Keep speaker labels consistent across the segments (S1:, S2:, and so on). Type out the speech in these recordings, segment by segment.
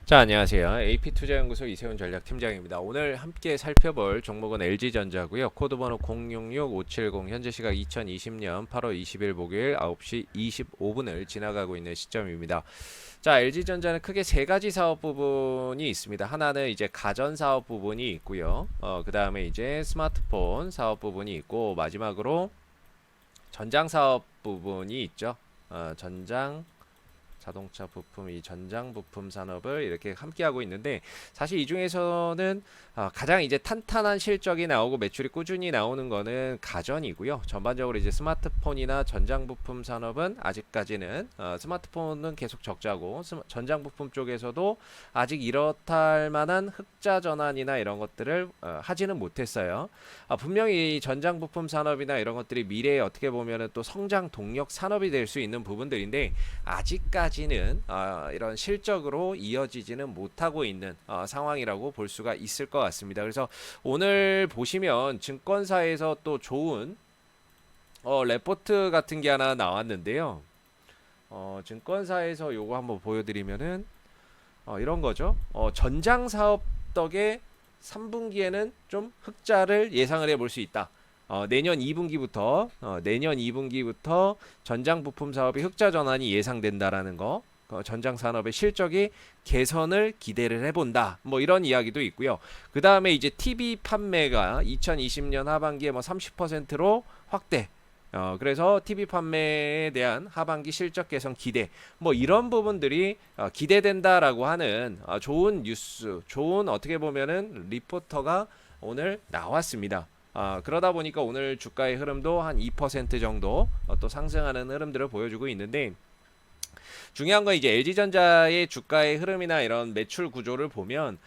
S1: 자, 안녕하세요. AP투자연구소 이세훈 전략팀장입니다. 오늘 함께 살펴볼 종목은 LG전자고요. 코드번호 066570, 현재 시각 2020년 8월 20일 목요일 9시 25분을 지나가고 있는 시점입니다. 자, LG전자는 크게 세 가지 사업 부분이 있습니다. 하나는 이제 가전 사업 부분이 있고요. 그 다음에 이제 스마트폰 사업 부분이 있고, 마지막으로 전장 사업 부분이 있죠. 전장 자동차 부품, 이 전장 부품 산업을 이렇게 함께 하고 있는데, 사실 이 중에서는 가장 이제 탄탄한 실적이 나오고 매출이 꾸준히 나오는 거는 가전이고요. 전반적으로 이제 스마트폰이나 전장 부품 산업은 아직까지는 스마트폰은 계속 적자고, 전장 부품 쪽에서도 아직 이렇다 할 만한 흑자 전환이나 이런 것들을 하지는 못했어요. 분명히 전장 부품 산업이나 이런 것들이 미래에 어떻게 보면은 또 성장 동력 산업이 될 수 있는 부분들인데, 아직까지는 이런 실적으로 이어지지는 못하고 있는 상황이라고 볼 수가 있을 것 같습니다. 그래서 오늘 보시면 증권사에서 또 좋은 레포트 같은 게 하나 나왔는데요. 증권사에서 요거 한번 보여드리면은 이런 거죠. 전장 사업 덕에 3분기에는 좀 흑자를 예상을 해볼 수 있다. 내년 2분기부터 전장 부품 사업이 흑자 전환이 예상된다라는 거. 전장 산업의 실적이 개선을 기대를 해본다. 뭐 이런 이야기도 있고요. 그 다음에 이제 TV 판매가 2020년 하반기에 뭐 30%로 확대. 그래서 TV 판매에 대한 하반기 실적 개선 기대, 뭐 이런 부분들이 기대된다라고 하는 좋은 뉴스, 좋은 어떻게 보면은 리포터가 오늘 나왔습니다. 그러다 보니까 오늘 주가의 흐름도 한 2% 정도 또 상승하는 흐름들을 보여주고 있는데, 중요한 건 이제 LG전자의 주가의 흐름이나 이런 매출 구조를 보면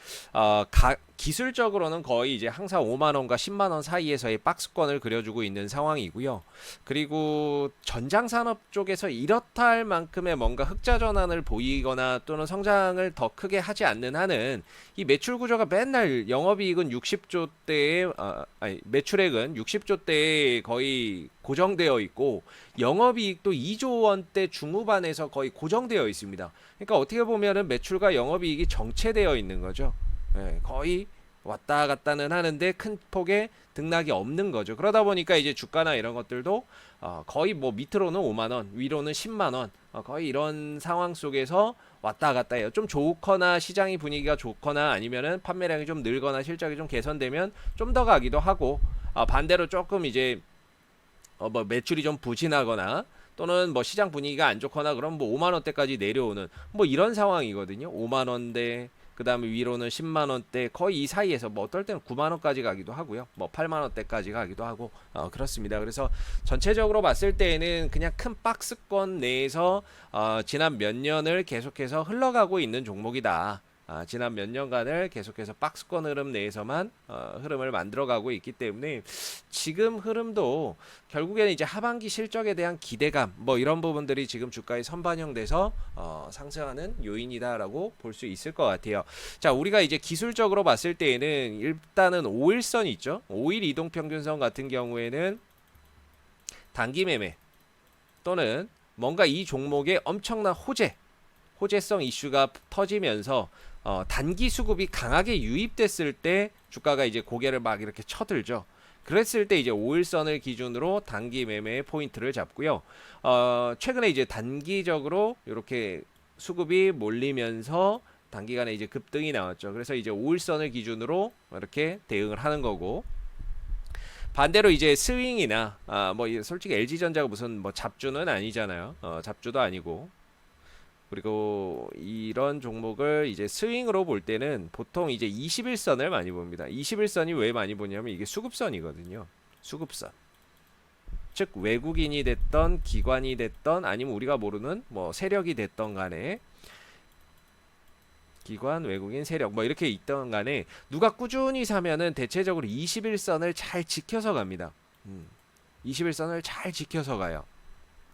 S1: 기술적으로는 거의 이제 항상 5만 원과 10만 원 사이에서의 박스권을 그려주고 있는 상황이고요. 그리고 전장 산업 쪽에서 이렇다 할 만큼의 뭔가 흑자 전환을 보이거나 또는 성장을 더 크게 하지 않는 한은 이 매출 구조가 맨날 영업이익은 60조 대에 매출액은 60조 대에 거의 고정되어 있고, 영업이익도 2조 원대 중후반에서 거의 고정되어 있습니다. 그러니까 어떻게 보면은 매출과 영업이익이 정체되어 있는 거죠. 거의 왔다 갔다는 하는데 큰 폭의 등락이 없는 거죠. 그러다 보니까 이제 주가나 이런 것들도 거의 뭐 밑으로는 5만 원, 위로는 10만 원, 거의 이런 상황 속에서 왔다 갔다 해요. 좀 좋거나 시장이 분위기가 좋거나 아니면은 판매량이 좀 늘거나 실적이 좀 개선되면 좀 더 가기도 하고, 반대로 조금 이제 뭐 매출이 좀 부진하거나 또는 뭐 시장 분위기가 안 좋거나 그럼 뭐 5만 원대까지 내려오는 뭐 이런 상황이거든요. 5만 원대, 그다음에 위로는 10만 원대, 거의 이 사이에서 뭐 어떨 때는 9만 원까지 가기도 하고요. 뭐 8만 원대까지 가기도 하고 그렇습니다. 그래서 전체적으로 봤을 때에는 그냥 큰 박스권 내에서 지난 몇 년을 계속해서 흘러가고 있는 종목이다. 지난 몇 년간을 계속해서 박스권 흐름 내에서만 흐름을 만들어가고 있기 때문에 지금 흐름도 결국에는 이제 하반기 실적에 대한 기대감, 뭐 이런 부분들이 지금 주가에 선반영돼서 상승하는 요인이다라고 볼 수 있을 것 같아요. 자, 우리가 이제 기술적으로 봤을 때에는 일단은 5일선 있죠. 5일 이동평균선 같은 경우에는 단기 매매 또는 뭔가 이 종목에 엄청난 호재성 이슈가 터지면서 단기 수급이 강하게 유입됐을 때 주가가 이제 고개를 막 이렇게 쳐들죠. 그랬을 때 이제 5일선을 기준으로 단기 매매의 포인트를 잡고요. 최근에 이제 단기적으로 이렇게 수급이 몰리면서 단기간에 이제 급등이 나왔죠. 그래서 이제 5일선을 기준으로 이렇게 대응을 하는 거고, 반대로 이제 스윙이나 뭐 솔직히 LG전자가 무슨 뭐 잡주는 아니잖아요. 잡주도 아니고, 그리고 이런 종목을 이제 스윙으로 볼 때는 보통 이제 21선을 많이 봅니다. 21선이 왜 많이 보냐면 이게 수급선이거든요. 수급선. 즉 외국인이 됐던 기관이 됐던 아니면 우리가 모르는 뭐 세력이 됐던 간에, 기관, 외국인, 세력 뭐 이렇게 있던 간에 누가 꾸준히 사면은 대체적으로 21선을 잘 지켜서 갑니다. 21선을 잘 지켜서 가요.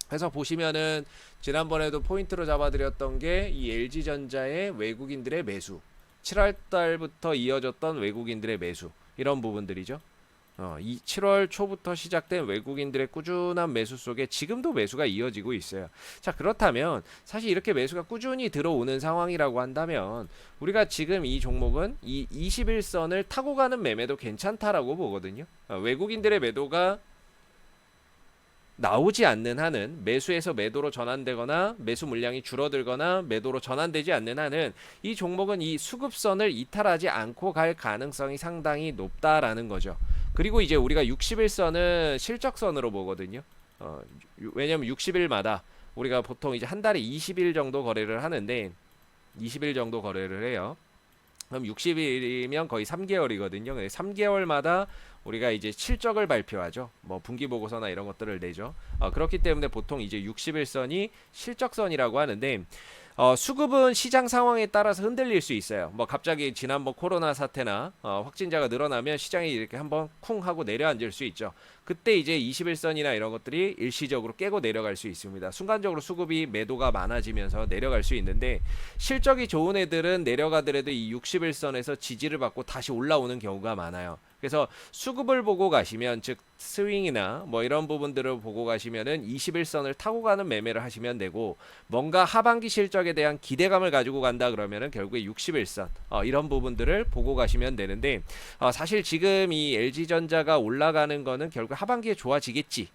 S1: 그래서 보시면은 지난번에도 포인트로 잡아드렸던 게 이 LG전자의 외국인들의 매수, 7월 달부터 이어졌던 외국인들의 매수, 이런 부분들이죠. 이 7월 초부터 시작된 외국인들의 꾸준한 매수 속에 지금도 매수가 이어지고 있어요. 자, 그렇다면 사실 이렇게 매수가 꾸준히 들어오는 상황이라고 한다면 우리가 지금 이 종목은 이 21선을 타고 가는 매매도 괜찮다라고 보거든요. 외국인들의 매도가 나오지 않는 한은, 매수에서 매도로 전환되거나 매수 물량이 줄어들거나 매도로 전환되지 않는 한은 이 종목은 이 수급선을 이탈하지 않고 갈 가능성이 상당히 높다라는 거죠. 그리고 이제 우리가 60일선은 실적선으로 보거든요. 왜냐면 60일마다 우리가 보통 이제 한 달에 20일 정도 거래를 하는데 20일 정도 거래를 해요. 그럼 60일이면 거의 3개월이거든요. 3개월마다 우리가 이제 실적을 발표하죠. 뭐 분기 보고서나 이런 것들을 내죠. 그렇기 때문에 보통 이제 60일선이 실적선이라고 하는데 수급은 시장 상황에 따라서 흔들릴 수 있어요. 뭐 갑자기 지난번 코로나 사태나 확진자가 늘어나면 시장이 이렇게 한번 쿵 하고 내려앉을 수 있죠. 그때 이제 21선이나 이런 것들이 일시적으로 깨고 내려갈 수 있습니다. 순간적으로 수급이 매도가 많아지면서 내려갈 수 있는데 실적이 좋은 애들은 내려가더라도 이 60일선에서 지지를 받고 다시 올라오는 경우가 많아요. 그래서 수급을 보고 가시면, 즉 스윙이나 뭐 이런 부분들을 보고 가시면은 21선을 타고 가는 매매를 하시면 되고, 뭔가 하반기 실적에 대한 기대감을 가지고 간다 그러면은 결국에 61선 이런 부분들을 보고 가시면 되는데, 사실 지금 이 LG전자가 올라가는 거는 결국 하반기에 좋아지겠지,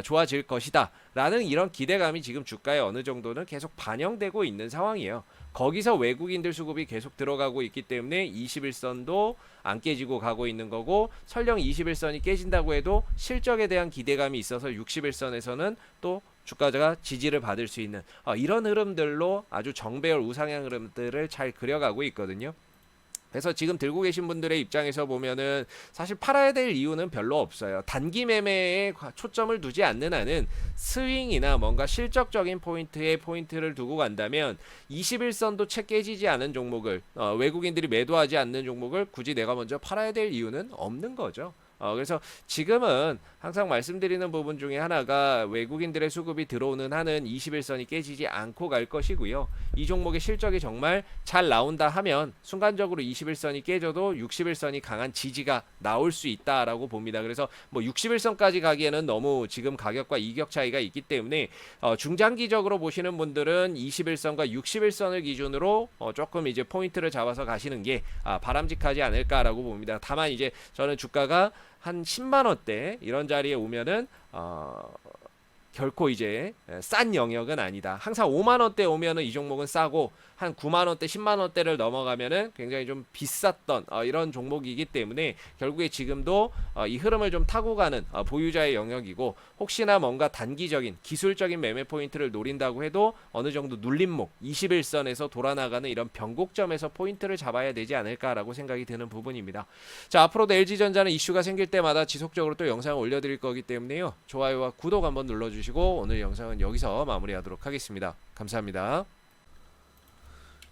S1: 좋아질 것이다 라는 이런 기대감이 지금 주가에 어느 정도는 계속 반영되고 있는 상황이에요. 거기서 외국인들 수급이 계속 들어가고 있기 때문에 21선도 안 깨지고 가고 있는 거고, 설령 21선이 깨진다고 해도 실적에 대한 기대감이 있어서 61선에서는 또 주가가 지지를 받을 수 있는 이런 흐름들로 아주 정배열 우상향 흐름들을 잘 그려가고 있거든요. 그래서 지금 들고 계신 분들의 입장에서 보면은 사실 팔아야 될 이유는 별로 없어요. 단기 매매에 초점을 두지 않는 한은 스윙이나 뭔가 실적적인 포인트에 포인트를 두고 간다면 21선도 채 깨지지 않은 종목을, 외국인들이 매도하지 않는 종목을 굳이 내가 먼저 팔아야 될 이유는 없는 거죠. 그래서 지금은 항상 말씀드리는 부분 중에 하나가 외국인들의 수급이 들어오는 한은 21선이 깨지지 않고 갈 것이고요. 이 종목의 실적이 정말 잘 나온다 하면 순간적으로 21선이 깨져도 61선이 강한 지지가 나올 수 있다라고 봅니다. 그래서 뭐 61선까지 가기에는 너무 지금 가격과 이격 차이가 있기 때문에 중장기적으로 보시는 분들은 21선과 61선을 기준으로 조금 이제 포인트를 잡아서 가시는 게 바람직하지 않을까라고 봅니다. 다만 이제 저는 주가가 한 10만원대 이런 자리에 오면은 결코 이제 싼 영역은 아니다. 항상 5만원대 오면은 이 종목은 싸고, 한 9만원대 10만원대를 넘어가면은 굉장히 좀 비쌌던 이런 종목이기 때문에 결국에 지금도 이 흐름을 좀 타고 가는 보유자의 영역이고, 혹시나 뭔가 단기적인 기술적인 매매 포인트를 노린다고 해도 어느 정도 눌림목 21선에서 돌아나가는 이런 변곡점에서 포인트를 잡아야 되지 않을까라고 생각이 드는 부분입니다. 자, 앞으로도 LG전자는 이슈가 생길 때마다 지속적으로 또 영상을 올려드릴 거기 때문에요. 좋아요와 구독 한번 눌러주시고 오늘 영상은 여기서 마무리하도록 하겠습니다. 감사합니다.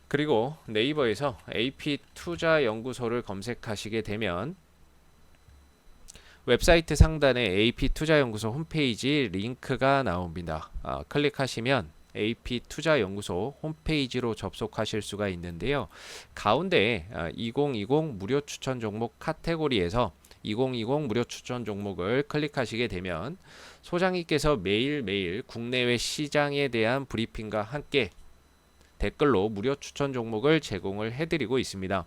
S1: 그리고 네이버에서 AP투자연구소를 검색하시게 되면 웹사이트 상단에 AP투자연구소 홈페이지 링크가 나옵니다. 클릭하시면 AP투자연구소 홈페이지로 접속하실 수가 있는데요. 가운데 2020 무료 추천 종목 카테고리에서 2020 무료 추천 종목을 클릭하시게 되면 소장님께서 매일매일 국내외 시장에 대한 브리핑과 함께 댓글로 무료 추천 종목을 제공을 해드리고 있습니다.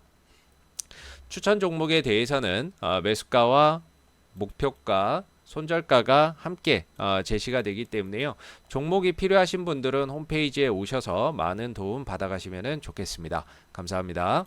S1: 추천 종목에 대해서는 매수가와 목표가, 손절가가 함께 제시가 되기 때문에요. 종목이 필요하신 분들은 홈페이지에 오셔서 많은 도움 받아가시면 좋겠습니다. 감사합니다.